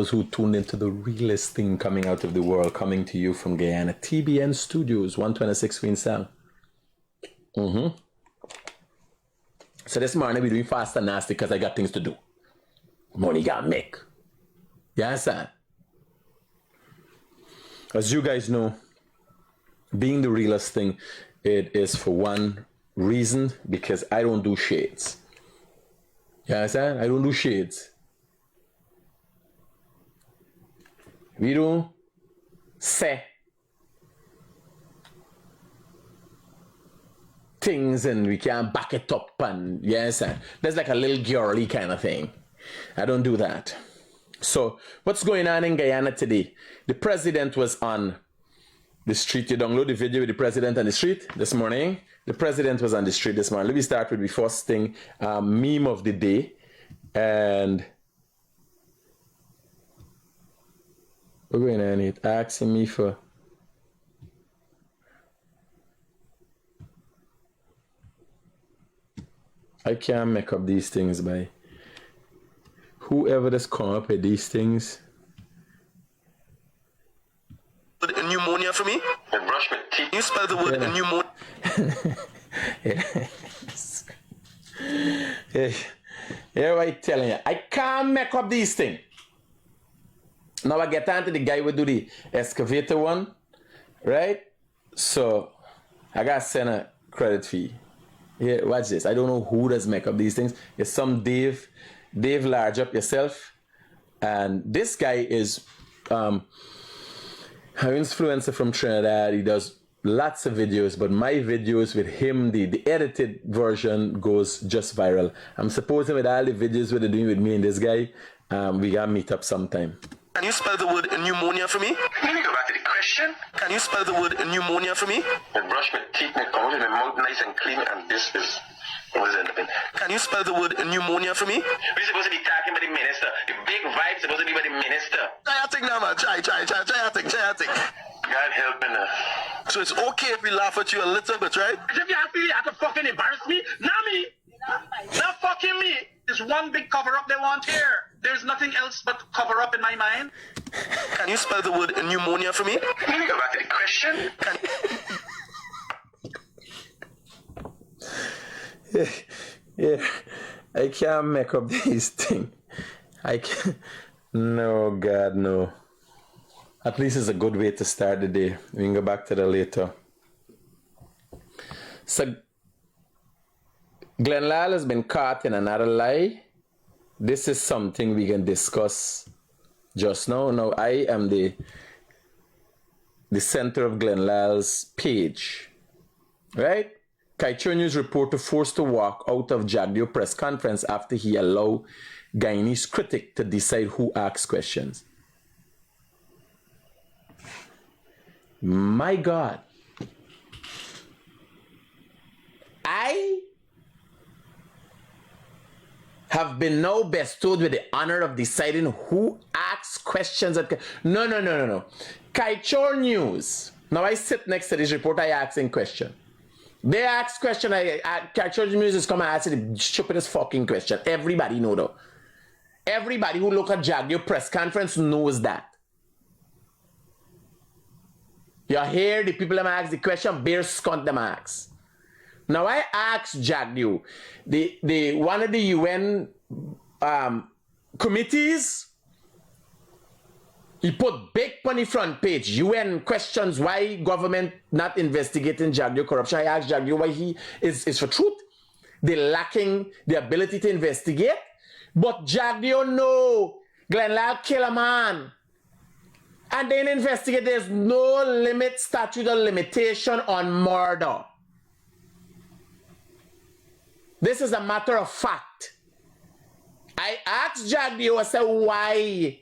Those who tuned into the realest thing coming out of the world, coming to you from Guyana. TBN Studios, 126 Queenstown. So this morning we're doing fast and nasty because I got things to do. Money got make. You understand? As you guys know, being the realest thing, it is for one reason, because I don't do shades. You understand? I don't do shades. We don't say things and we can't back it up, and you understand? There's like a little girly kind of thing. I don't do that. So what's going on in Guyana today? The president was on the street. You download the video with the president on the street this morning. The president was on the street this morning. Let me start with the first thing, meme of the day. And we're going on it, asking me for I can't make up these things by whoever just come up with these things. Pneumonia for me? I brush my teeth. You spell the word pneumonia. Yeah, I telling you, I can't make up these things. Now I get on to the guy who do the excavator one, right? So I gotta send a credit fee. Yeah, watch this. I don't know who does make up these things. It's some Dave large up yourself. And this guy is an influencer from Trinidad. He does lots of videos, but my videos with him, the edited version goes just viral. I'm supposing with all the videos what they're doing with me and this guy, we gotta meet up sometime. Can you spell the word pneumonia for me? Let me go back to the question. Can you spell the word pneumonia for me? I brush my teeth, my tongue, my mouth nice and clean, and this is what is it? Can you spell the word pneumonia for me? We're supposed to be talking about the minister. The big vibe supposed to be about the minister. Try your thing now, man. Try your thing. God help me now. So it's okay if we laugh at you a little bit, right? If you have to fucking embarrass me, not me. Not fucking me. There's one big cover up they want here. There's nothing else but cover up in my mind. Can you spell the word pneumonia for me? Let me go back to the question. Yeah, I can't make up these things. I can't. No, God, no. At least it's a good way to start the day. We can go back to that later. So, Glen Lie has been caught in another lie. This is something we can discuss just now. Now, I am the center of Glen Lie's page, right? Kaicho News reporter forced to walk out of Jagdio press conference after he allowed Guyanese Critic to decide who asks questions. My God. I have been now bestowed with the honor of deciding who asks questions. No. Kaicho News. Now I sit next to this reporter, I asking question. They ask question, Kaicho News is come and ask the stupidest fucking question. Everybody know though. Everybody who look at Jagdio press conference knows that. You hear the people that ask the question, bear scunt them ask. Now I asked Jagdio, the one of the UN committees, he put big on the front page, UN questions why government not investigating Jagdio corruption. I asked Jagdio why he is for truth. They lacking the ability to investigate. But Jagdio know Glen Lie kill a man. And then investigate. There's no limit, statute or limitation on murder. This is a matter of fact. I asked Jagdio, I said, why?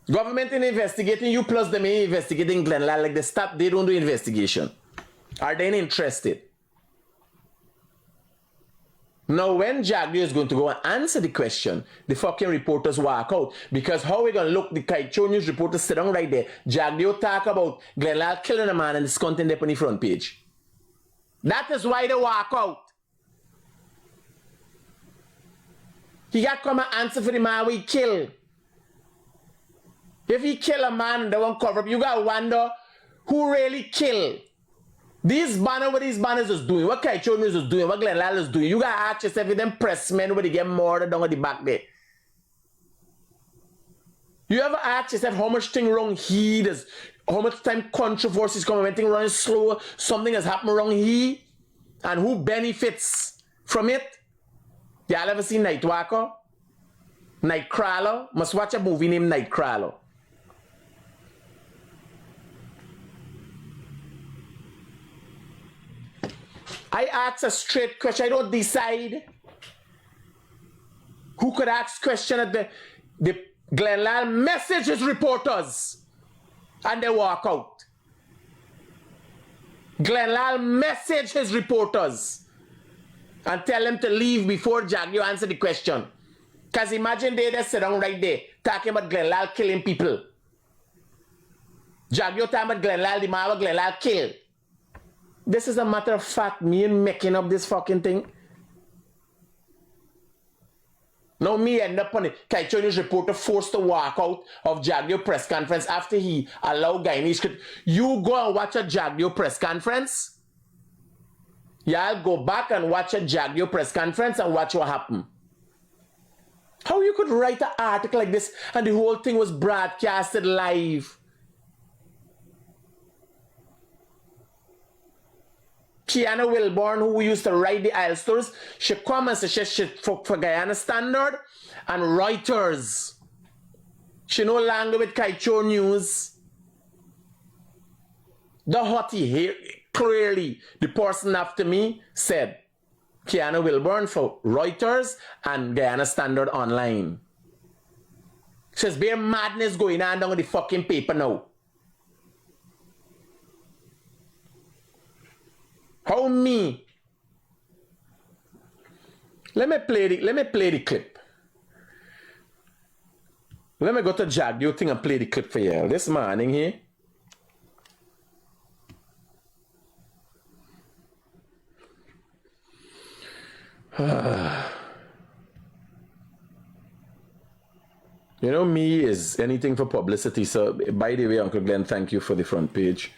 Government in investigating you plus them in investigating Glen Lie, like they don't do investigation. Are they interested? Now, when Jagdio is going to go and answer the question, the fucking reporters walk out. Because how we going to look, the Kaicho News reporters sit down right there. Jagdio talk about Glen Lie killing a man and it's content there on the front page. That is why they walk out. He got to come and answer for the man we kill. If he kill a man and they won't cover up, you got to wonder who really killed. These banners, what these banners is doing, what Kaicho News is doing, what Glen Lie is doing, you got to ask yourself if them press men where they get murdered down at the back there. You ever ask yourself how much thing wrong he does, how much time controversies come, when things running slow, something has happened wrong he, and who benefits from it? Y'all ever seen Nightwalker? Nightcrawler? Must watch a movie named Nightcrawler. I ask a straight question. I don't decide who could ask question at the Glen Lie message his reporters and they walk out. Glen Lie message his reporters and tell them to leave before Jagyo answer the question. Because imagine they just sit down right there talking about Glen Lie killing people. Jagyo talking about Glen Lie, the man Glen Lie killed. This is a matter of fact, me and making up this fucking thing. Now me end up on it. Kaicho News reporter forced to walk out of Jagyo press conference after he allowed Guyanese. You go and watch a Jagyo press conference. Y'all go back and watch a Jagyo press conference and watch what happened. How you could write an article like this and the whole thing was broadcasted live? Kiana Wilborn, who used to write the Isle stories, she come and say she for Guyana Standard and Reuters. She no longer with Kaicho News. The hottie here, clearly, the person after me said, Kiana Wilborn for Reuters and Guyana Standard Online. Says, bare madness going on down with the fucking paper now. How me? Let me play the clip. Let me go to Jagyo thing and play the clip for you. This morning here. You know, me is anything for publicity. So, by the way, Uncle Glenn, thank you for the front page.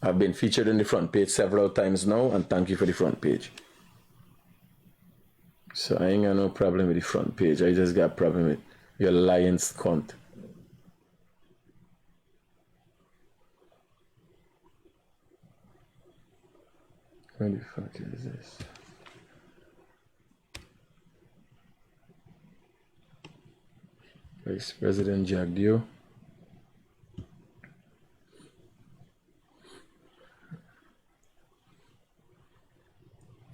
I've been featured in the front page several times now, and thank you for the front page. So I ain't got no problem with the front page. I just got a problem with your lying cunt. What the fuck is this? Vice President Jagdio.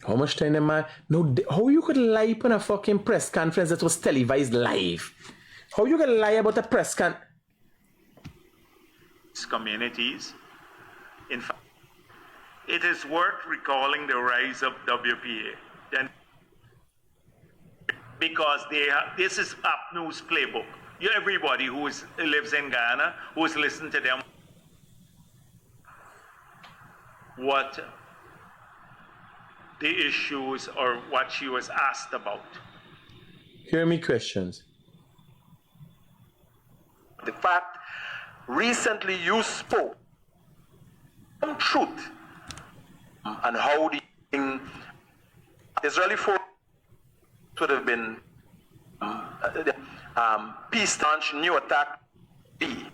How much time am I? No, how you could lie on a fucking press conference that was televised live? How you could lie about a press con? Communities. In fact, it is worth recalling the rise of WPA. Then, because this is Up News playbook. Everybody who lives in Guyana, who has listened to them, what the issues or what she was asked about. Hear me questions. The fact, recently you spoke some truth and how the Israeli force would have been peace launch, new attack, be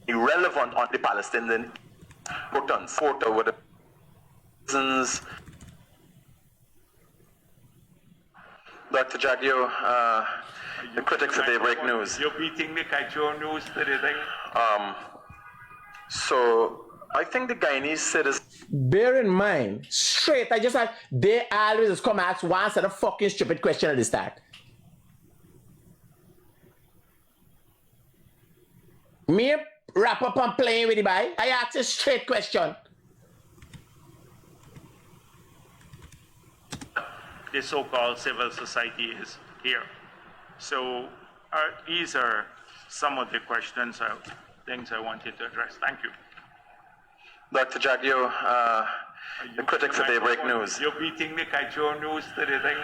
irrelevant on the Palestinian photo with the reasons. Dr. Jagyo, the Critic today break news. You're beating the Kaicho News today thing? So I think the Guyanese citizens. Bear in mind, straight, I just had, they always just come ask one set of fucking stupid question at the start. Me wrap up and playing with the boy. I ask a straight question. The so-called civil society is here. So these are some of the questions, things I wanted to address. Thank you. Dr. Jagyo, the Critic today break news. You're beating the Kaicho News today thing?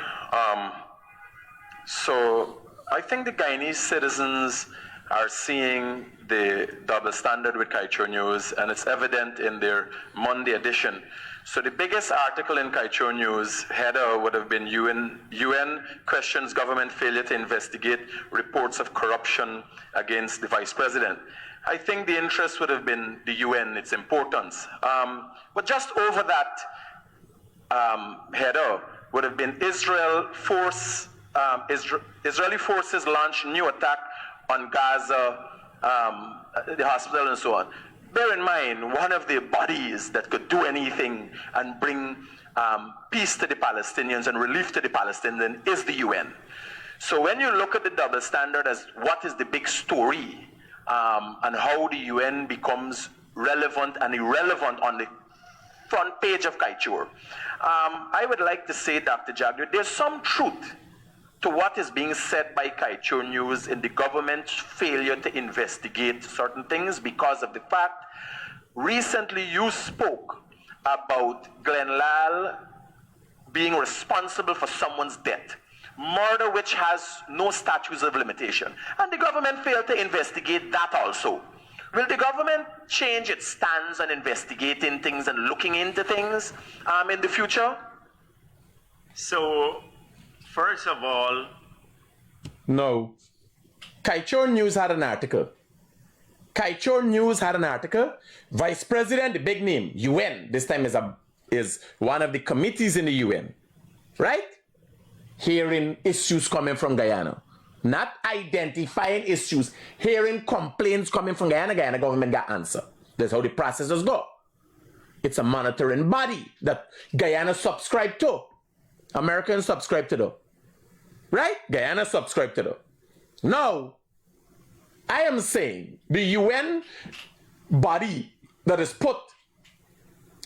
So I think the Guyanese citizens are seeing the double standard with Kaichur News, and it's evident in their Monday edition. So the biggest article in Kaichur News header would have been UN questions government failure to investigate reports of corruption against the vice president. I think the interest would have been the UN, its importance. But just over that header would have been Israeli forces launch new attack on Gaza, the hospital and so on. Bear in mind, one of the bodies that could do anything and bring peace to the Palestinians and relief to the Palestinians is the UN. So when you look at the double standard as what is the big story and how the UN becomes relevant and irrelevant on the front page of Kaichur, I would like to say, Dr. Jagger, there's some truth to what is being said by Kaichur News in the government's failure to investigate certain things because of the fact recently you spoke about Glen Lie being responsible for someone's death, murder which has no statutes of limitation, and the government failed to investigate that also. Will the government change its stance on investigating things and looking into things in the future? So, first of all, no. Kaichur News had an article. Kaichur News had an article. Vice President, the big name, UN, this time is one of the committees in the UN, right? Hearing issues coming from Guyana. Not identifying issues, hearing complaints coming from Guyana, Guyana government got answer. That's how the processes go. It's a monitoring body that Guyana subscribe to. Americans subscribe to though. Right? Guyana subscribe to though. Now, I am saying the UN body that is put,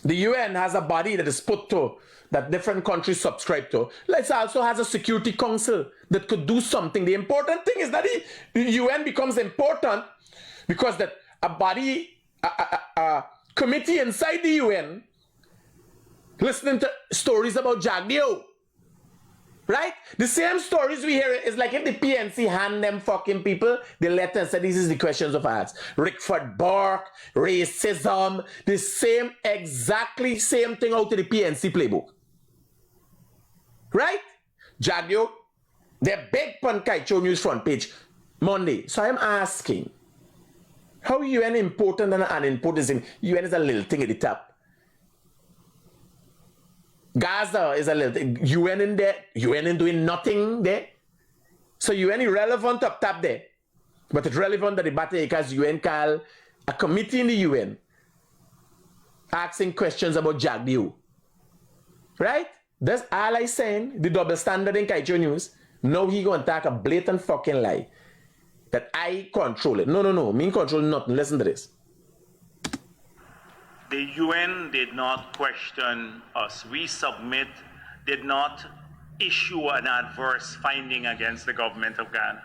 the UN has a body that is put to, that different countries subscribe to. It also has a Security Council that could do something. The important thing is that the UN becomes important because that a body, a committee inside the UN listening to stories about Jagdeo. Right? The same stories we hear is like if the PNC hand them fucking people the letter and say this is the questions of us. Rickford Burke, racism, the same, exactly same thing out of the PNC playbook. Right? Jagdeo, they're big on Kaichur News front page Monday. So I'm asking, how UN important and unimportant is in? UN is a little thing at the top. Gaza is a little thing. UN in there, UN in doing nothing there. So UN irrelevant up top there. But it's relevant that the battle because UN call a committee in the UN asking questions about Jagdeo. Right? That's all I saying. The double standard in Kaichur News. Now he gonna talk a blatant fucking lie. That I control it. No. Me control nothing. Listen to this. the UN did not question us. We did not issue an adverse finding against the government of Ghana.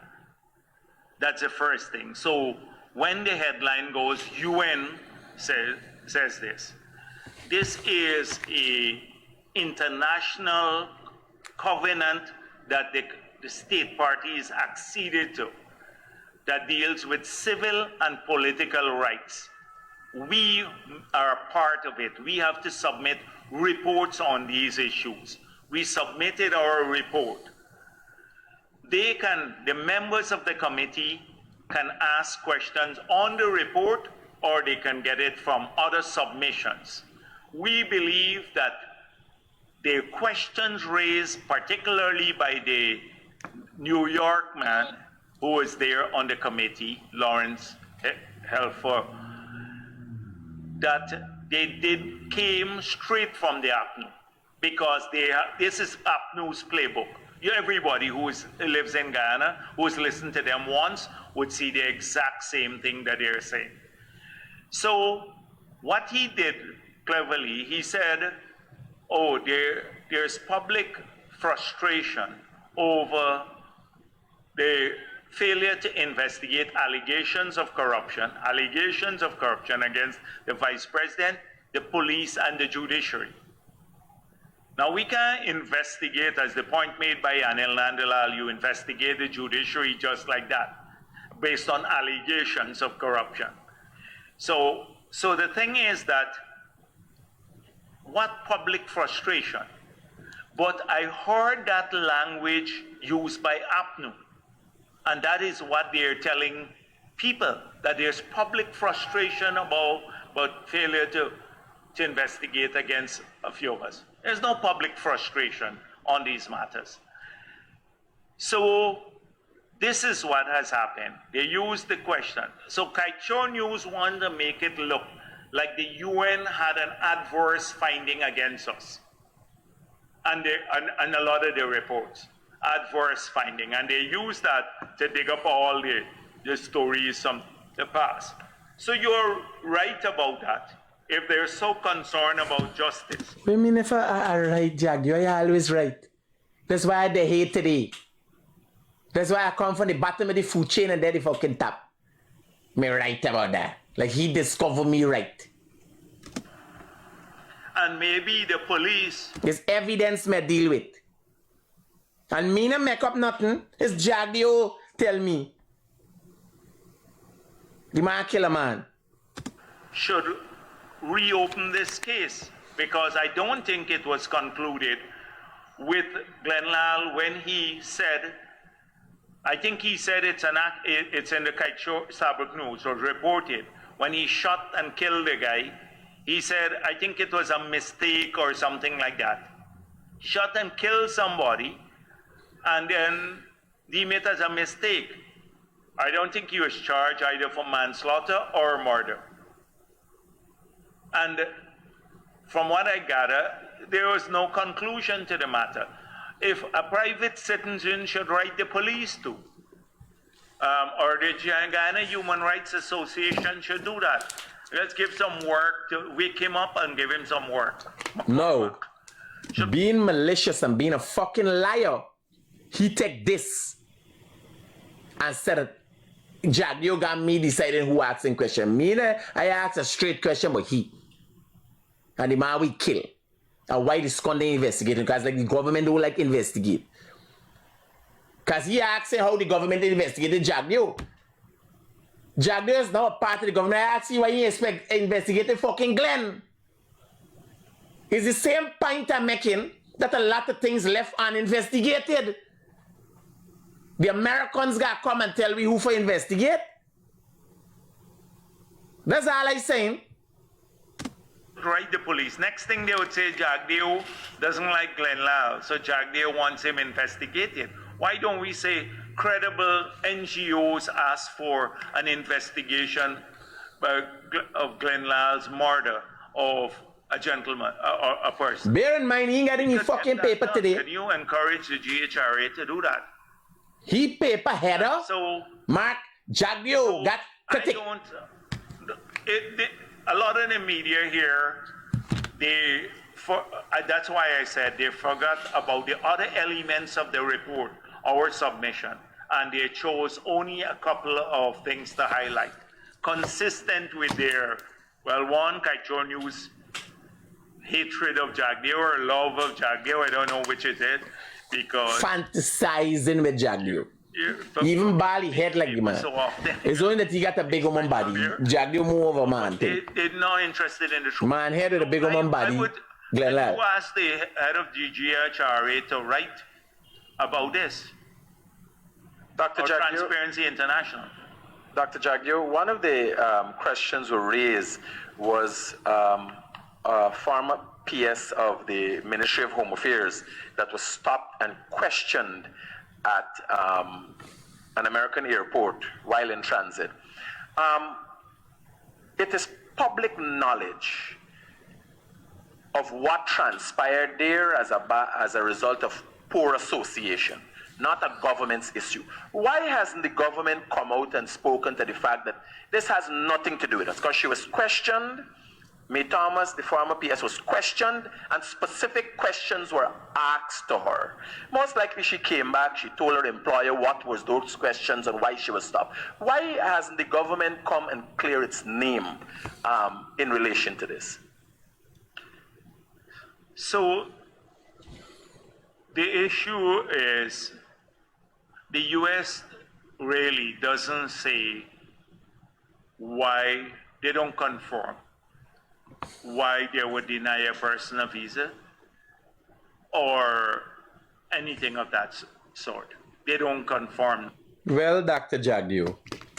That's the first thing. So when the headline goes, UN says this. This is an international covenant that the state parties acceded to that deals with civil and political rights. We are a part of it. We have to submit reports on these issues. We submitted our report. The members of the committee can ask questions on the report, or they can get it from other submissions. We believe that the questions raised, particularly by the New York man who was there on the committee, Lawrence Helfer, that came straight from the APNU, because this is APNU's playbook. Everybody who lives in Guyana, who's listened to them once, would see the exact same thing that they're saying. So what he did cleverly, he said, oh, there's public frustration over the failure to investigate allegations of corruption against the vice president, the police, and the judiciary. Now, we can investigate, as the point made by Anil Nandalal, you investigate the judiciary just like that, based on allegations of corruption. So the thing is that, what public frustration? But I heard that language used by APNU, and that is what they're telling people, that there's public frustration about failure to investigate against a few of us. There's no public frustration on these matters. So this is what has happened. They used the question. So Kaicho News wanted to make it look like the UN had an adverse finding against us. And a lot of the reports, adverse finding. And they used that to dig up all the stories from the past. So you're right about that. If they're so concerned about justice. I mean, if I right, Jag, you're always right. That's why they hate today. That's why I come from the bottom of the food chain and they're the fucking top. Me right about that. Like he discovered me right. And maybe the police. There's evidence me deal with. And me not make up nothing. It's Jag you tell me. The man kill a man. Should reopen this case, because I don't think it was concluded with Glen Lie when he said, I think he said it's in the Kaicho Sabak News, or reported, when he shot and killed the guy, he said, I think it was a mistake or something like that. Shot and killed somebody, and then deem it as a mistake. I don't think he was charged either for manslaughter or murder. And from what I gather, there was no conclusion to the matter. If a private citizen should write the police to, or the Guyana Human Rights Association should do that. Let's give some work to wake him up and give him some work. No. Being malicious and being a fucking liar, he take this and said it. Jag, you got me deciding who asking question. Me, I ask a straight question, but he. And the man we kill. And why the Scotland investigating? Because like the government don't like investigate. Because he asking how the government investigated Jagdio. Jagdio is now a part of the government. I ask you why you expect investigating fucking Glen. It's the same point I'm making that a lot of things left uninvestigated. The Americans got to come and tell me who for investigate. That's all I'm saying. Write the police. Next thing they would say, Jagdeo doesn't like Glen Lie, so Jagdeo wants him investigated. Why don't we say credible NGOs ask for an investigation of Glen Lie's murder of a gentleman or a person? Bear in mind, he ain't got any fucking paper today. Can you encourage the GHRA to do that? He paper header. So Mark Jagdeo got Critic. A lot of the media here, that's why I said they forgot about the other elements of the report, our submission, and they chose only a couple of things to highlight, consistent with their, well, one, Kaicho News hatred of Jagdeo or love of Jagdeo, I don't know which is it, because... Fantasizing with Jagdeo. Even Bali head like the man. So it's only that he got a big woman body. Jagdeo move over man. They're not interested in the truth. Man head with a big woman body. Glen Lie. Who asked the head of GHRA to write about this? Dr. Jagdeo, Transparency International. Dr. Jagdeo, one of the questions were raised was a former PS of the Ministry of Home Affairs that was stopped and questioned at an American airport while in transit. It is public knowledge of what transpired there as a result of poor association, not a government's issue. Why hasn't the government come out and spoken to the fact that this has nothing to do with us? Because she was questioned. May Thomas, the former PS, was questioned, and specific questions were asked to her. Most likely she came back, she told her employer what was those questions and why she was stopped. Why hasn't the government come and clear its name in relation to this? So The issue is the U.S. really doesn't say why they don't conform, why they would deny a person a visa or anything of that sort. They don't conform. Well, Dr. Jagdio,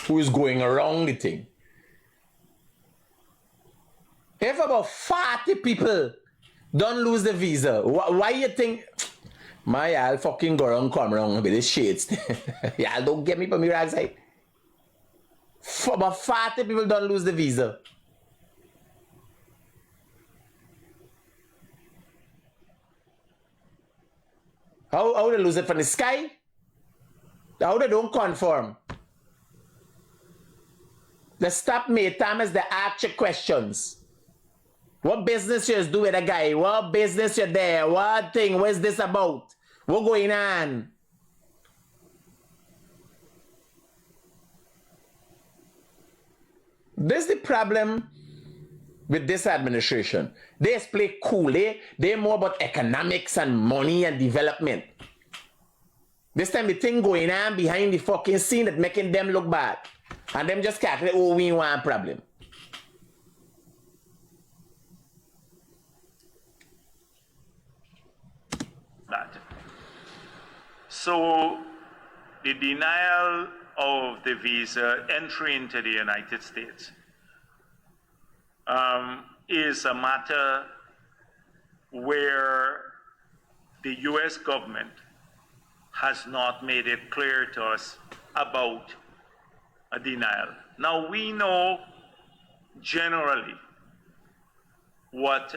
who is going around the thing? If about 40 people don't lose the visa, why you think, I'll fucking go around, come around with this shades. Y'all don't get me from your side. About 40 people don't lose the visa. How they lose it from the sky? How they don't conform? They stop me, Thomas, they ask you questions. What business you do with a guy? What business you there? What thing? What's this about? What going on? This is the problem with this administration. They play cool. They're more about economics and money and development. This time the thing going on behind the fucking scene that making them look bad. And them just calculate, oh, we want a problem. So the denial of the visa entry into the United States is a matter where the U.S. government has not made it clear to us about a denial. Now, we know generally what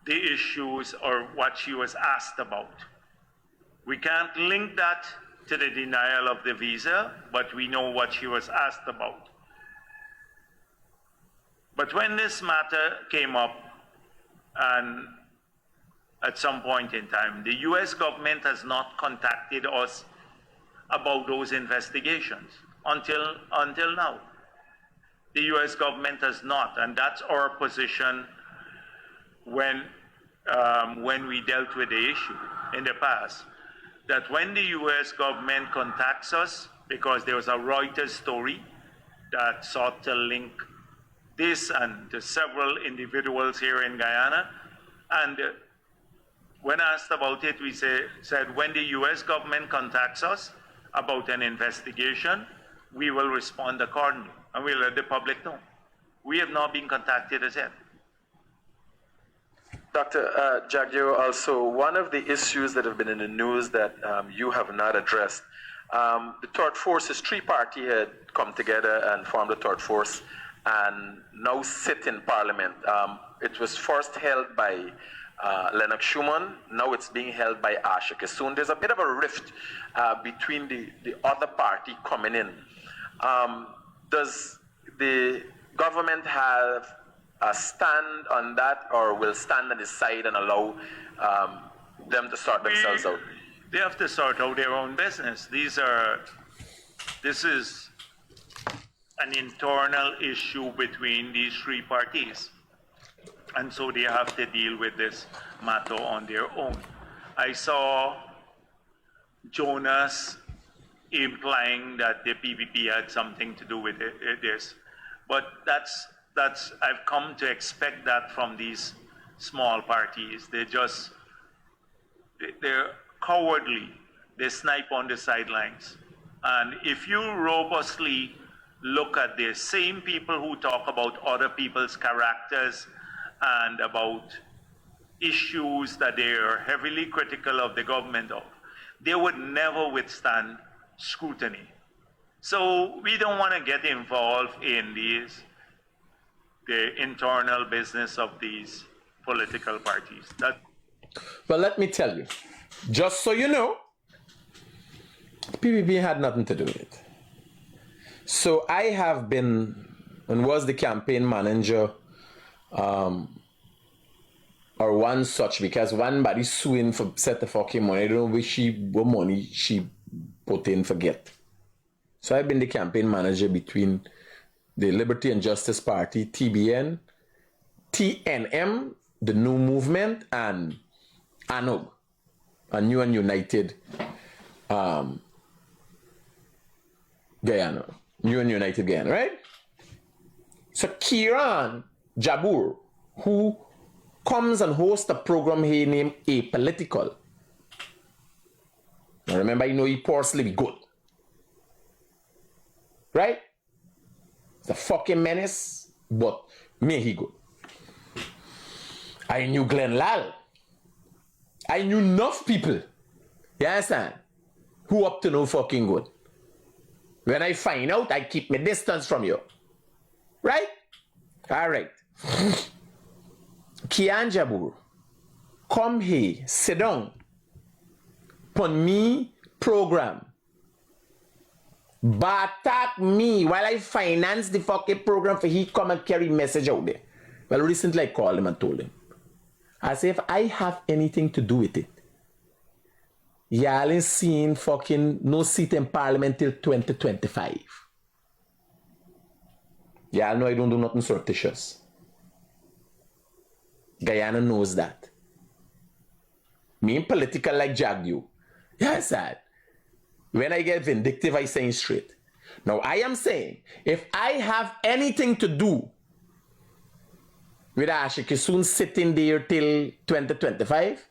the issues or what she was asked about. We can't link that to the denial of the visa, but we know what she was asked about. But when this matter came up, and at some point in time, the US government has not contacted us about those investigations until now. The US government has not, and that's our position when we dealt with the issue in the past. That when the US government contacts us, because there was a Reuters story that sought to link this and to several individuals here in Guyana, and when asked about it, we said when the US government contacts us about an investigation, we will respond accordingly, and we'll let the public know. We have not been contacted as yet. Dr. Jagdio, also, one of the issues that have been in the news that you have not addressed, the third force, this three-party had come together and formed the third force and now sit in Parliament. It was first held by Lennox Schumann, now it's being held by Asha Kissoon. There's a bit of a rift between the other party coming in. Does the government have a stand on that, or will stand on the side and allow them to sort themselves out? They have to sort out their own business. This is an internal issue between these three parties. And so they have to deal with this matter on their own. I saw Jonas implying that the PPP had something to do with this. But I've come to expect that from these small parties. They're cowardly. They snipe on the sidelines. And if you robustly look at the same people who talk about other people's characters and about issues that they are heavily critical of the government of, they would never withstand scrutiny. So we don't want to get involved in the internal business of these political parties. Well, let me tell you, just so you know, PPP had nothing to do with it. So I have been and was the campaign manager or one such, because one body suing for set the fucking money. I don't know what money she put in forget. So I've been the campaign manager between the Liberty and Justice Party, TBN, TNM, the New Movement, and ANOG. a new and united Guyana. New and united Guyana, right? So Kieran Jabur, who comes and hosts a program he named Apolitical. Now remember, you know he personally be good. Right? It's a fucking menace, but me he good. I knew Glen Lie. I knew enough people, you understand, who up to no fucking good. When I find out, I keep my distance from you. Right? Alright. Kian Jabur, come here, sit down, pon me program. Batak me while I finance the fucking program for he come and carry message out there. Well, recently I called him and told him. I say if I have anything to do with it, y'all ain't seen fucking no seat in parliament till 2025. Y'all know I don't do nothing surreptitious. Guyana knows that. Me ain't political like Jag you. Yes, sir. When I get vindictive, I say it straight. Now, I am saying, if I have anything to do with Ashikisun sitting there till 2025,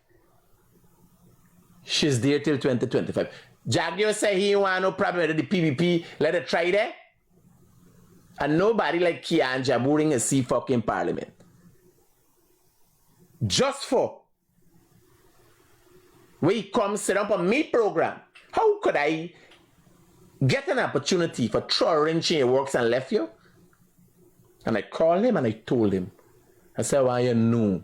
she's there till 2025. Jagyo say he want no problem with the PVP, let it try there. And nobody like Kian Jaburing a see fucking parliament. Just for we come sit up on me program. How could I get an opportunity for throwing your works and left you? And I called him and I told him. I said, why you know?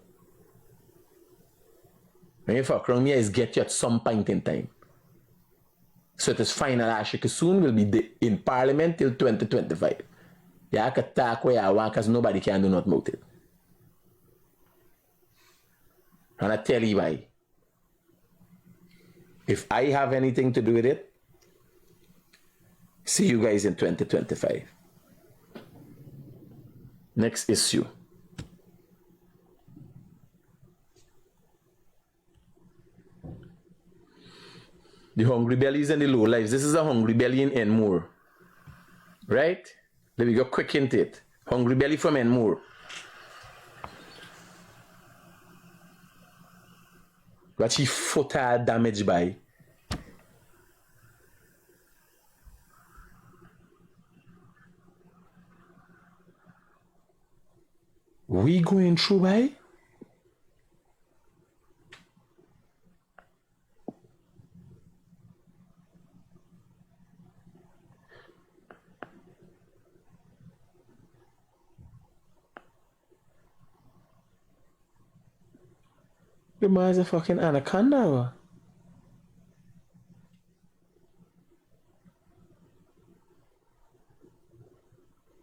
When you fuck around me, is get you at some point in time. So it is final. Ashika soon will be in parliament till 2025. You can talk where you want because nobody can do nothing about it. And I tell you why. If I have anything to do with it, see you guys in 2025. Next issue. The hungry bellies and the low lives. This is a hungry belly in Enmore. Right? Let me go quick into it. Hungry belly from Enmore. What she foot are damaged by. We going through by? The man's a fucking anaconda.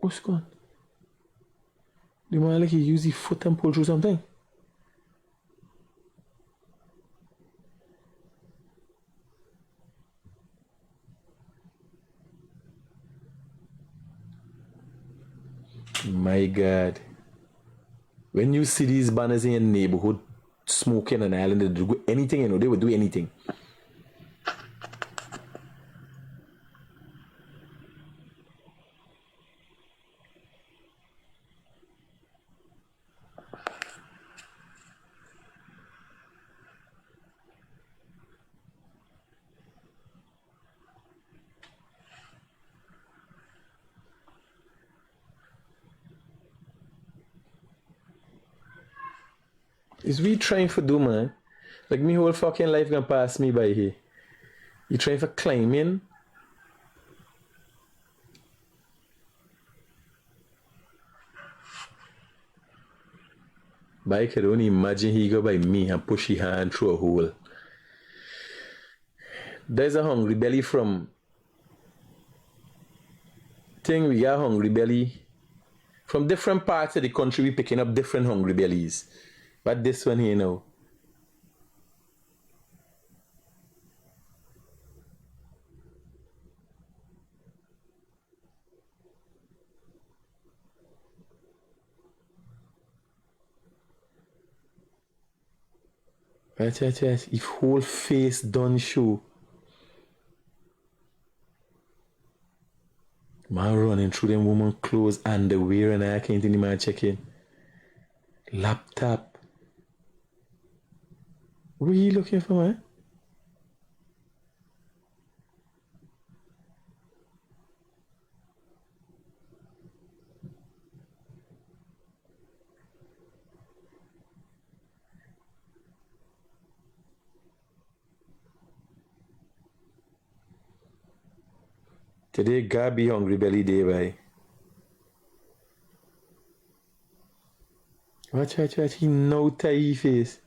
What's going on? The man like he use his foot and pull through something. My God. When you see these banners in your neighborhood smoking an island, they do anything, you know, they would do anything. Is we trying for do, man? Like me whole fucking life gonna pass me by here. You trying for climbing? But I could only imagine he go by me and push his hand through a hole. There's a hungry belly from thing we got hungry belly. From different parts of the country we picking up different hungry bellies. But this one here now. Watch. If whole face done show. Man running through them woman clothes, underwear, and I can't even man checking. Laptop. What are you looking for, man? Today, God be hungry belly day, bye. Watch. He no tie face.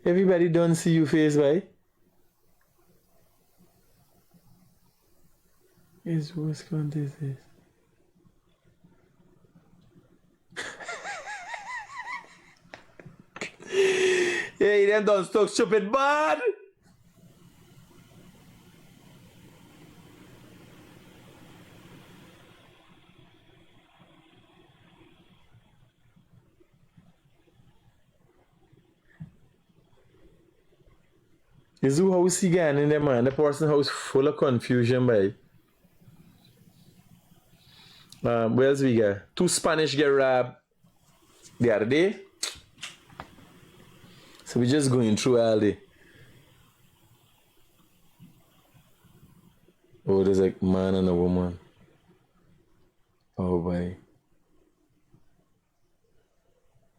Everybody don't see you face, bye. Is what's contest is. Hey, them don't talk stupid bad. Is who house he going in there, man? The person house full of confusion, by. What else we got? 2 Spanish get robbed the other day. So we just going through all day. Oh, there's like man and a woman. Oh boy.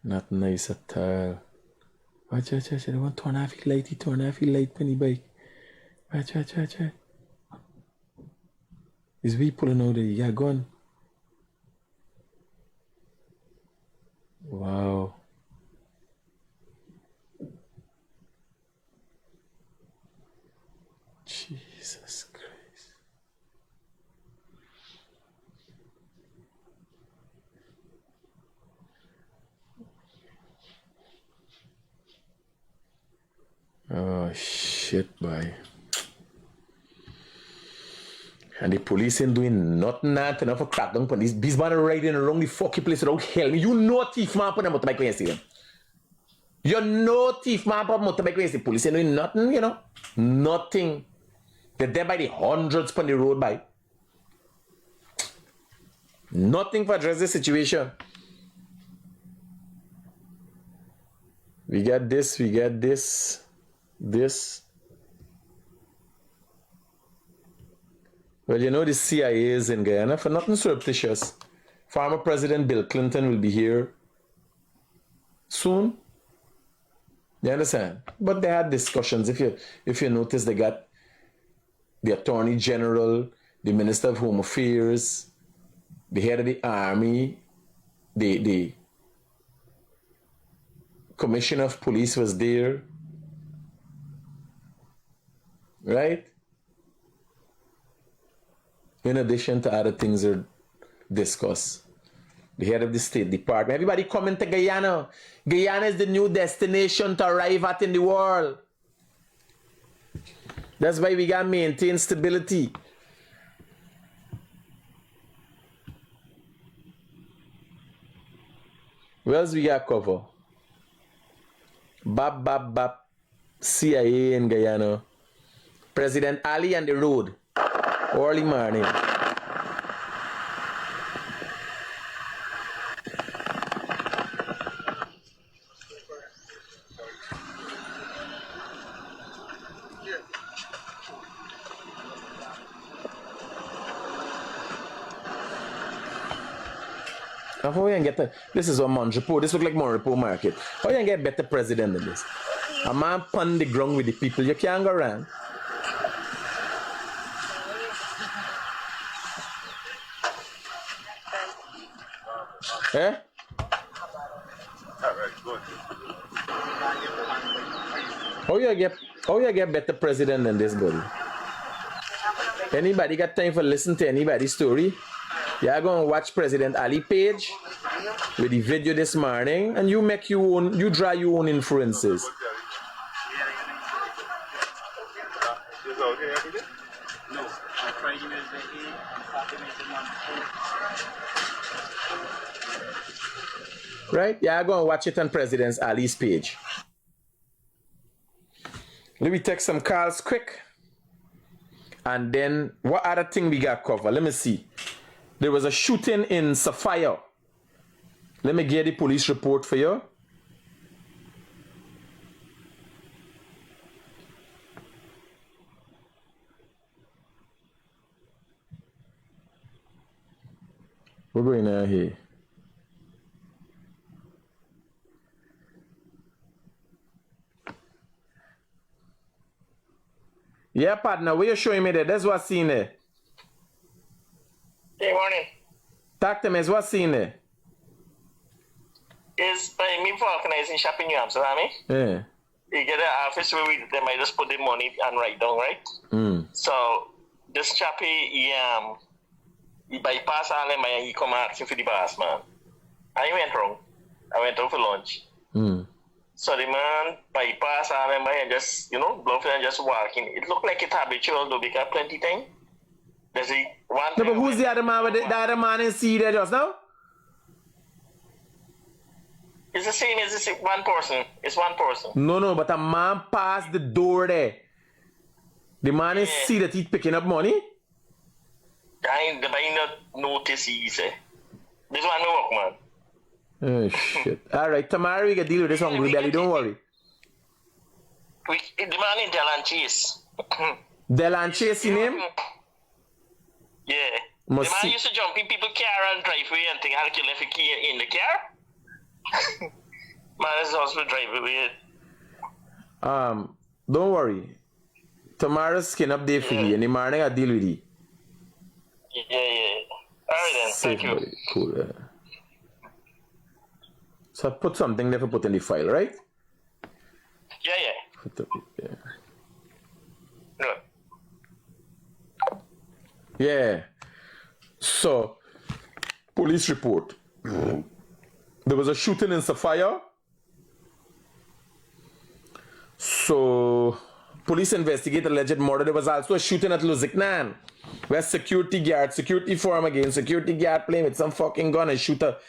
Not nice at all. Watch. They want to turn off the light, penny bike. Watch. Is we pulling out there? Yeah, gone. Wow. Jesus Christ. Oh shit, boy. And the police ain't doing nothing enough for crack down on these beast man riding around the fucking place without help. You know thief man put them motorbike when you see them. You know thief man put motorbike when you see police ain't doing nothing, you know? Nothing. They're there by the hundreds on the road by. Nothing for address the situation. We got this. Well, you know the CIA is in Guyana for nothing surreptitious. Former President Bill Clinton will be here soon. You understand? But they had discussions. If you notice, they got the Attorney General, the Minister of Home Affairs, the head of the Army, the Commissioner of Police was there. Right? In addition to other things are discussed. The head of the State Department. Everybody coming to Guyana. Guyana is the new destination to arrive at in the world. That's why we gotta maintain stability. What else we got cover? Bap. CIA in Guyana. President Ali on the road. Early morning. Now how you get this is a Monrepo. This look like Monrepo market. How you get better president than this? A man pun the ground with the people. You can't go around. Eh? How you get better president than this buddy? Anybody got time for listen to anybody's story? You're gonna watch President Ali page with the video this morning and you draw your own inferences. Right? Yeah, I'm going to watch it on President Ali's page. Let me take some calls quick. And then, what other thing we got covered? Let me see. There was a shooting in Sapphire. Let me get the police report for you. We're going out here. Yeah, partner, what you showing me there? That's what's seen there. Good morning. Talk to me, what's seen there? It's by me for organizing shopping you Amsterdam, eh? Yeah. You get an office where they might just put the money and write down, right? So this chappy, he bypass all them and he come asking for the boss, man. I went wrong. I went out for lunch. So the man bypass all them and just, bluff and just walking. It looked like it's habitual though, because plenty time. There's a one. No, but who's the other man with the other man in see there just now? It's the same as this one person. It's one person. No, but a man passed the door there. The man is see that he's picking up money? I not notice easy. This one no work, man. Oh shit. Alright, tomorrow we can deal with this hungry belly, don't worry. The man in Delan Chase. Delan Chase in him? Yeah. Must the man see. used to jump in people's car and drive away and think I'll kill if he key in the car. Man is also drive away. Don't worry. Tomorrow's skin up there for you, and in the morning I'll deal with you. Yeah. Alright then, Safe, thank you. buddy. Cool. So I put something there to put in the file, right? Yeah. Yeah. Good. Yeah. So, police report. There was a shooting in Sapphire. So, police investigate alleged murder. There was also a shooting at Luziknan, where security form again, security guard playing with some fucking gun and shoot a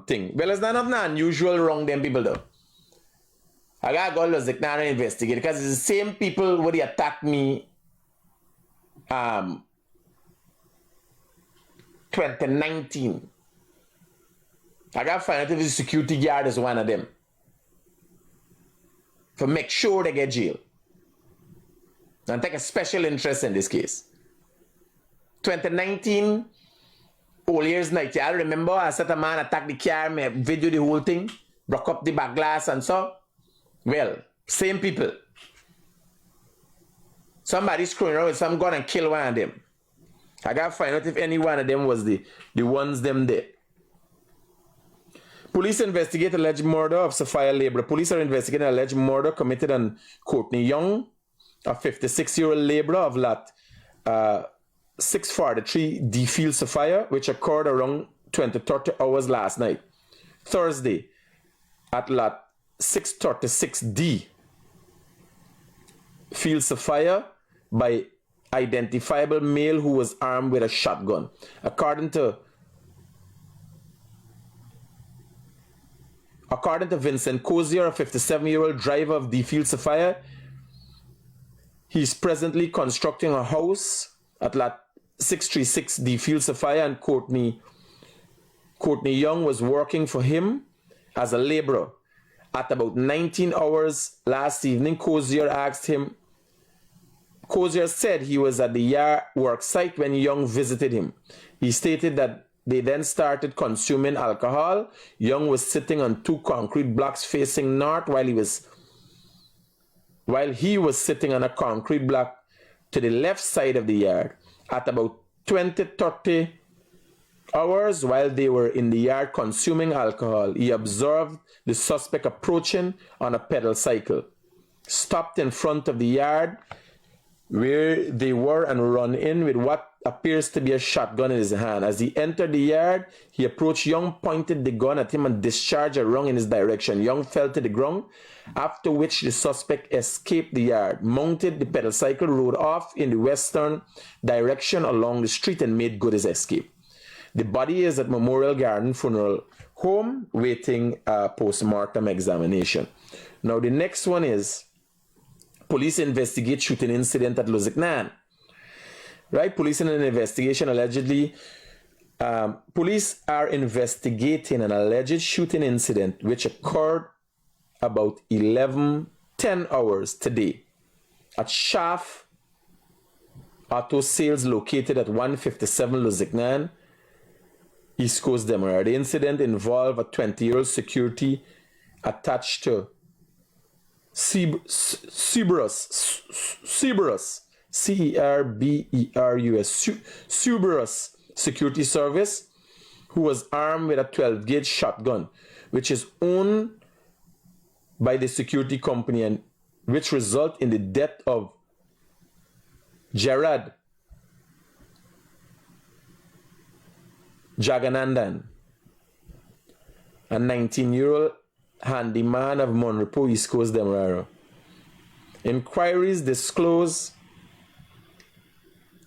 thing. Well, it's not nothing unusual wrong them people though. I gotta go to Luziknan and investigate because it's the same people who they attacked me 2019. I gotta find out if the security guard is one of them. To make sure they get jail. And take a special interest in this case. 2019, all years night. I remember I said a man attacked the car, me video the whole thing, broke up the back glass and so. Well, same people. Somebody screwing around with some gun and kill one of them. I gotta find out if any one of them was the ones them there. Police investigate alleged murder of Sapphire laborer. Police are investigating alleged murder committed on Courtney Young, a 56-year-old laborer of lot 643 D Field Sapphire, which occurred around 20-30 hours last night. Thursday, at lot 636 D Field Sapphire by identifiable male who was armed with a shotgun. According to Vincent Cozier, a 57-year-old driver of D Field Sapphire, he's presently constructing a house at lot 636 D Field Sapphire, and Courtney Young was working for him as a laborer. At about 19 hours last evening, Cozier said he was at the yard work site when Young visited him. He stated that they then started consuming alcohol. Young was sitting on two concrete blocks facing north while he was sitting on a concrete block to the left side of the yard. At about 20-30 hours while they were in the yard consuming alcohol, he observed the suspect approaching on a pedal cycle, stopped in front of the yard where they were and run in with what appears to be a shotgun in his hand. As he entered the yard, he approached Young, pointed the gun at him and discharged a round in his direction. Young fell to the ground, after which the suspect escaped the yard, mounted the pedal cycle, rode off in the western direction along the street and made good his escape. The body is at Memorial Garden Funeral Home waiting post-mortem examination. Now the next one is police investigate shooting incident at Luziknan. Right? Police in an investigation allegedly, police are investigating an alleged shooting incident which occurred about 10 hours today at Shaft Auto Sales located at 157 Luziknan, East Coast Demerara. The incident involved a 20-year-old security attached to Cerberus, C-E-R-B-E-R-U-S, Cerberus Security Service, who was armed with a 12-gauge shotgun, which is owned by the security company and which result in the death of Gerard Jaganandan, a 19-year-old handyman of Monrepo, East Coast Demerara. Inquiries disclose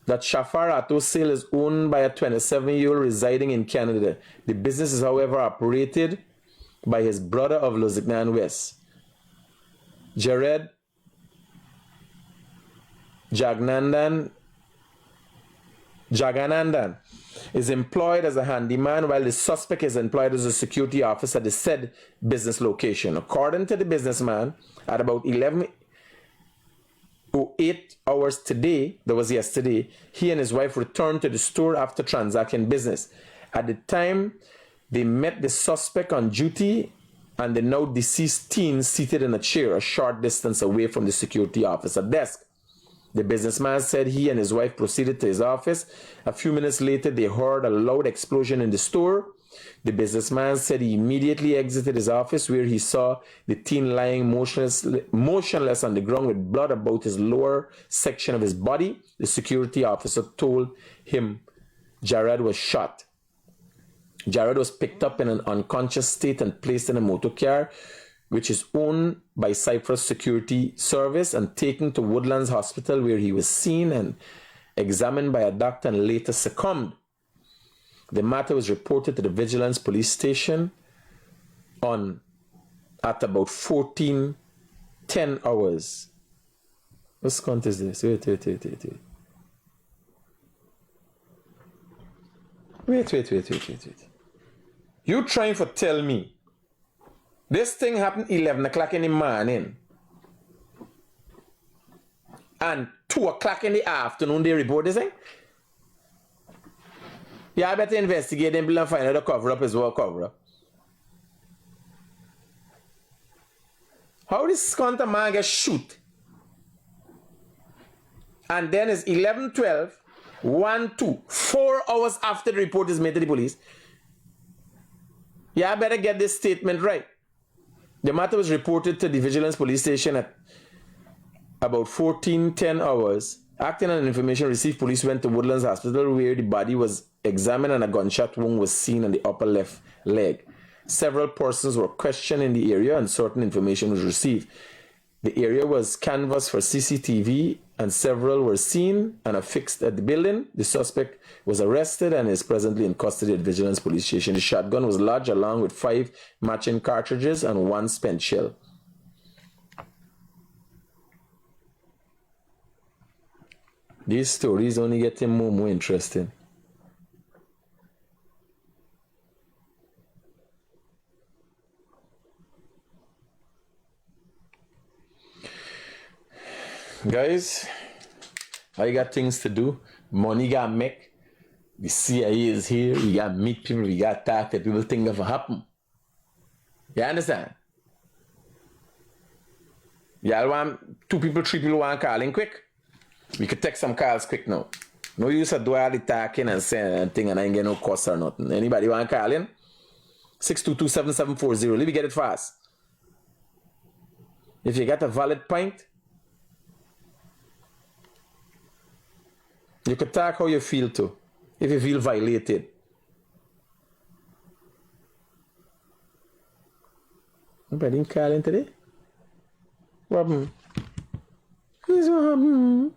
that Shafar Auto Sale is owned by a 27-year-old residing in Canada. The business is, however, operated by his brother of Luziknan West. Jared Jaganandan is employed as a handyman while the suspect is employed as a security officer at the said business location. According to the businessman, at about 11:08 hours today, that was yesterday, he and his wife returned to the store after transacting business. At the time, they met the suspect on duty and the now deceased teen seated in a chair a short distance away from the security officer desk. The businessman said he and his wife proceeded to his office. A few minutes later, they heard a loud explosion in the store. The businessman said he immediately exited his office where he saw the teen lying motionless on the ground with blood about his lower section of his body. The security officer told him Jared was shot. Jared was picked up in an unconscious state and placed in a motor car, which is owned by Cyprus Security Service, and taken to Woodlands Hospital where he was seen and examined by a doctor and later succumbed. The matter was reported to the Vigilance Police Station at about 14:10 hours. What count is this? Wait. You trying to tell me this thing happened 11 o'clock in the morning and 2 o'clock in the afternoon they report this thing? Yeah, I better investigate and find out the cover-up is what cover-up. How this scunt man get shoot? And then it's 11:12, 1, 2, 4 hours after the report is made to the police. Yeah, I better get this statement right. The matter was reported to the Vigilance Police Station at about 14:10 hours. Acting on information received, police went to Woodlands Hospital where the body was examined and a gunshot wound was seen on the upper left leg. Several persons were questioned in the area and certain information was received. The area was canvassed for CCTV and several were seen and affixed at the building. The suspect was arrested and is presently in custody at Vigilance Police Station. The shotgun was lodged along with 5 matching cartridges and 1 spent shell. These stories only getting more and more interesting. Guys, I got things to do. Money got make. The CIA is here. We got meet people. We got talk that people think of happen. You understand? Y'all want 2 people, 3 people want calling quick? We could take some calls quick now. No use of do all the talking and saying anything and I ain't get no cost or nothing. Anybody want to call in? 622-7740. Let me get it fast. If you got a valid point, you could talk how you feel too. If you feel violated. Nobody didn't call in today? What happened? This what happened?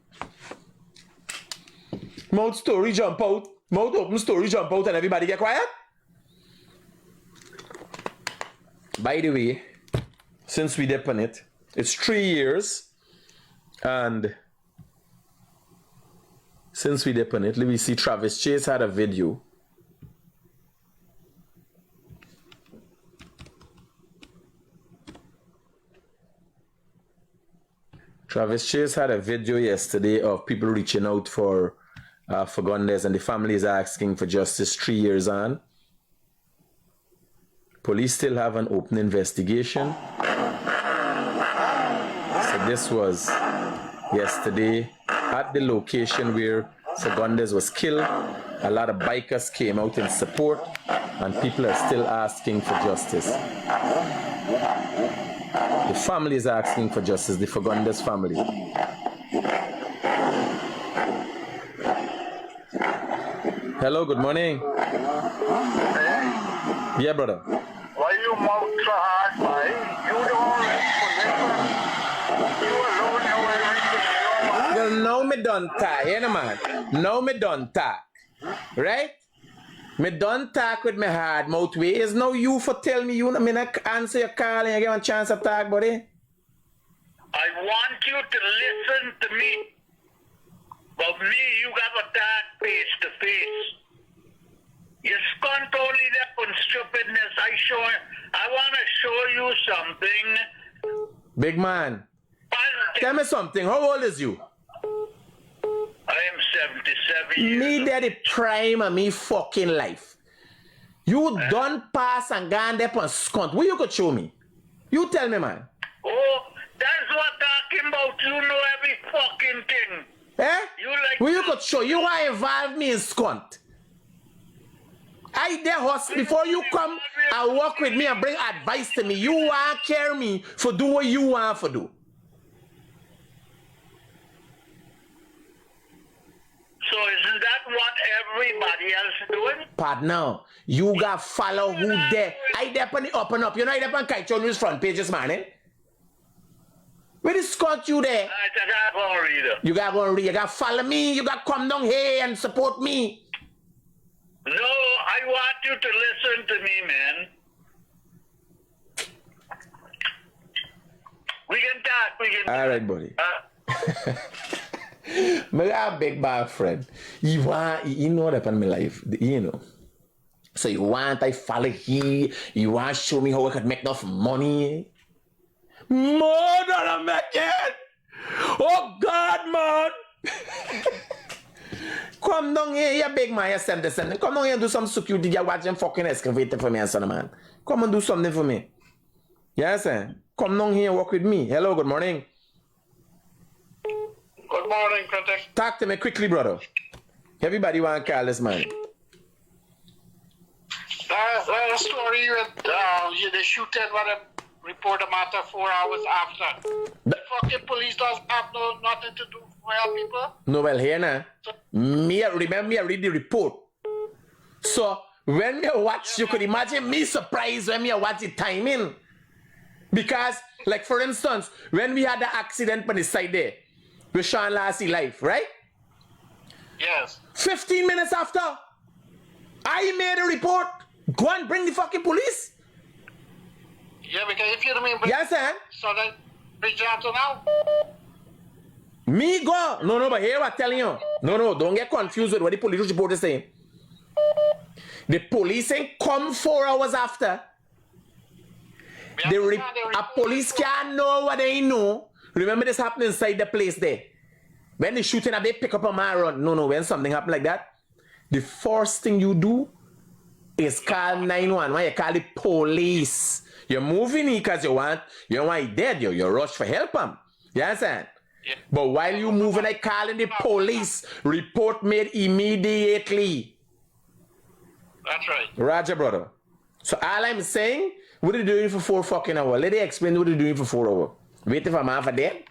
Mouth story jump out. Mouth open story jump out and everybody get quiet? By the way, since we dip on it, it's 3 years And since we dip on it, let me see. Travis Chase had a video. Travis Chase had a video yesterday of people reaching out for Guyanese, and the family is asking for justice 3 years on. Police still have an open investigation. So this was yesterday at the location where Guyanese was killed. A lot of bikers came out in support, and people are still asking for justice. The family is asking for justice, the Guyanese family. Hello, good morning. Yeah, brother. Why you mouth so hard, boy? You don't let you alone know everything. Well, now me done talk, you know, man. Now me done talk, right? Me done talk with my hard mouth way. It's now you for tell me you me not answer your call and you get a chance to talk, buddy. I want you to listen to me. But me, you got to talk face to face. You scunt only that on stupidness. I want to show you something. Big man, Positive. tell me something. How old is you? I am 77 years Me old. that the prime of me fucking life. You done pass and gone there on scunt. What you could show me? You tell me, man. Oh, that's what talking about. You know every fucking thing. Eh? You like What you could show? You want to involve me in scunt. I there host before you come and work with me and bring advice to me. You want to care me for do what you want to do. So isn't that what everybody else doing? Partner, you got follow who there. I there on the up and up. You know I there on Kite News front page this morning. Where the scunt you there? I got to read it. You got to read. You got to follow me. You got to come down here and support me. No, I want you to listen to me, man. We can talk. We can. All right, buddy. I got a big bad friend. You know that on my life, you know. So you want I follow he, you want to show me how I could make enough money. More than I make it. Oh God, man. Come down here, you big man, you send this. Come down here and do some security. You watch them fucking excavator for me, son, man. Come and do something for me. Yes, sir. Come down here and work with me. Hello, good morning. Good morning, Critic. Talk to me quickly, brother. Everybody want to call this man. The story with the shooting, whatever, report the matter 4 hours after. The fucking police doesn't have nothing to do with our people. No, well, here now. Remember me, I read the report. So, when me watch, you could imagine me surprised when me watch the timing. Because, like for instance, when we had the accident on the side there, with Sean Lassie life, right? Yes. 15 minutes after, I made a report. Go and bring the fucking police. Yeah, because if you remember, Yes, sir. so then reach out to now. Me go. No, but here I'm telling you. No, don't get confused with what the police report is saying. The police ain't come 4 hours after. A police can't know what they know. Remember this happened inside the place there. When the shooting up, they pick up a man run. No, when something happen like that, the first thing you do is call 911. You call the police. You're moving here because you want he dead. You rush for help him. You understand? Yeah. But while you moving, I calling the police. Report made immediately. That's right. Roger, brother. So all I'm saying, what are you doing for 4 fucking hours? Let me explain what you're doing for 4 hours. Wait if a man for dead?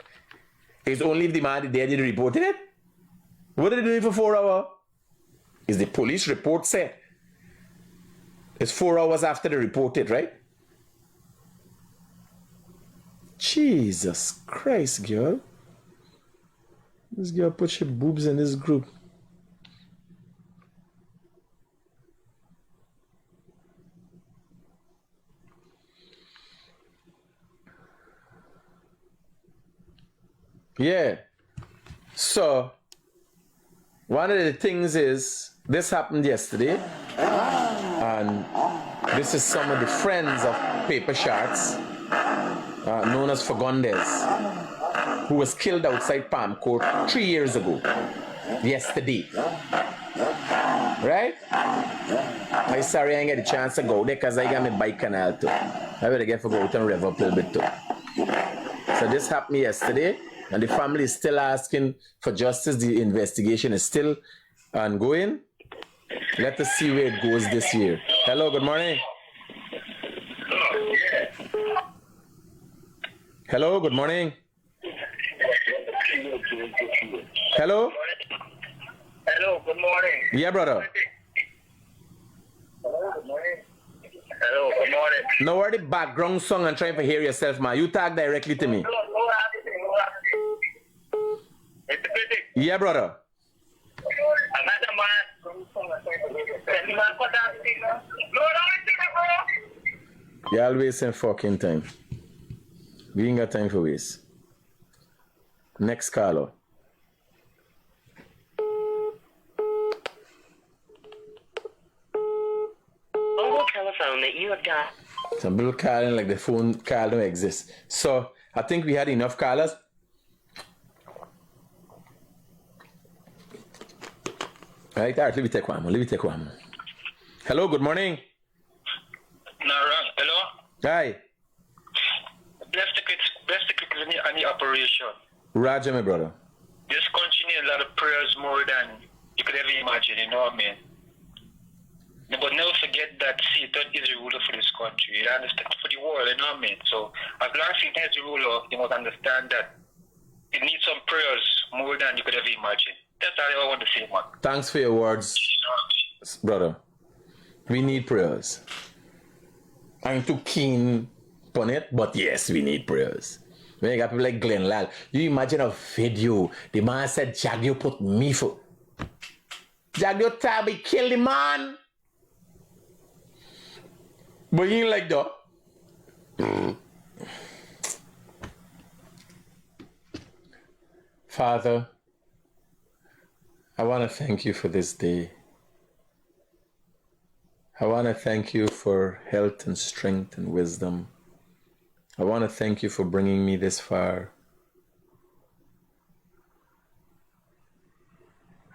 It's only if the man is dead you reported it? What are you doing for 4 hours? Is the police report said? It's 4 hours after they reported, right? Jesus Christ, girl. This girl put your boobs in this group. Yeah. So, one of the things is, this happened yesterday, and this is some of the friends of Paper Sharks, known as Fagundes, who was killed outside Palm Court 3 years ago, yesterday. Right? I'm sorry I didn't get a chance to go there because I got my bike canal too. I better get to go out and rev up a little bit too. So this happened yesterday, and the family is still asking for justice. The investigation is still ongoing. Let us see where it goes this year. Hello, good morning. Hello, good morning. Hello? Hello, good morning. Yeah, brother. Hello, good morning. Hello, good morning. Now, where the background song and trying to hear yourself, man. You talk directly to me. It's the critic. Yeah, brother. Another man. Y'all wasting fucking time. We ain't got time for waste. Next caller. Mobile telephone that you have dialed. Some people calling like the phone call don't exist. So I think we had enough callers. All right, let me take one more. Hello, good morning. Hello? Hi. Bless the critics on the operation. Roger, my brother. This country needs a lot of prayers more than you could ever imagine, you know what I mean? But never forget that Satan is the ruler for this country. You understand? For the world, you know what I mean? So as long as Satan is the ruler, you must understand that it needs some prayers more than you could ever imagine. That's all I want to say, man. Thanks for your words, brother. We need prayers. I'm too keen on it, but yes, we need prayers. When you got people like Glen Lie, you imagine a video. The man said, Jagyo put me for. Jagyo Tabi kill the man. But he ain't like that. Father, I want to thank you for this day. I want to thank you for health and strength and wisdom. I want to thank you for bringing me this far.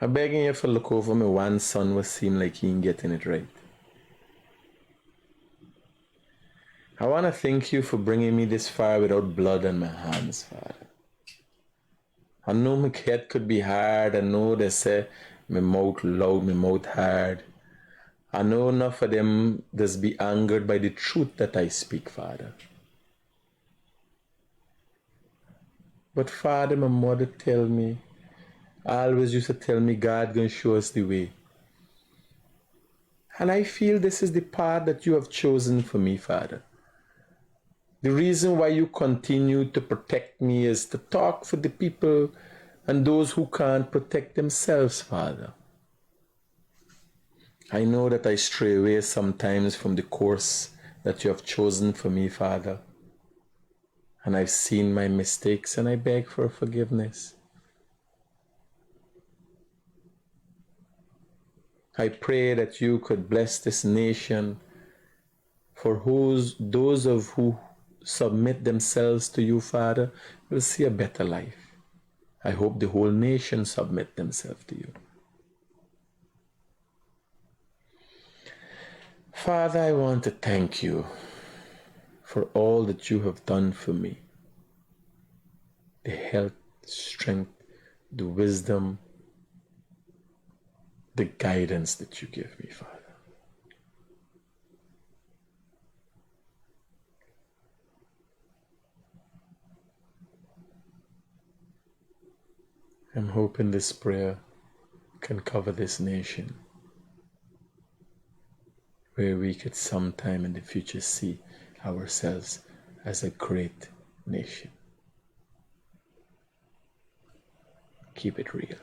I'm begging you for look over me one son will seem like he ain't getting it right. I want to thank you for bringing me this far without blood on my hands, Father. I know my head could be hard. I know they say my mouth loud, my mouth hard. I know enough of them just be angered by the truth that I speak, Father. But Father, my mother tell me, always used to tell me God gonna show us the way. And I feel this is the path that you have chosen for me, Father. The reason why you continue to protect me is to talk for the people and those who can't protect themselves, Father. I know that I stray away sometimes from the course that you have chosen for me, Father. And I've seen my mistakes and I beg for forgiveness. I pray that you could bless this nation for those of who submit themselves to you, Father, will see a better life. I hope the whole nation submit themselves to you. Father, I want to thank you for all that you have done for me. The health, strength, the wisdom, the guidance that you give me, Father. I'm hoping this prayer can cover this nation, where we could sometime in the future see ourselves as a great nation. Keep it real.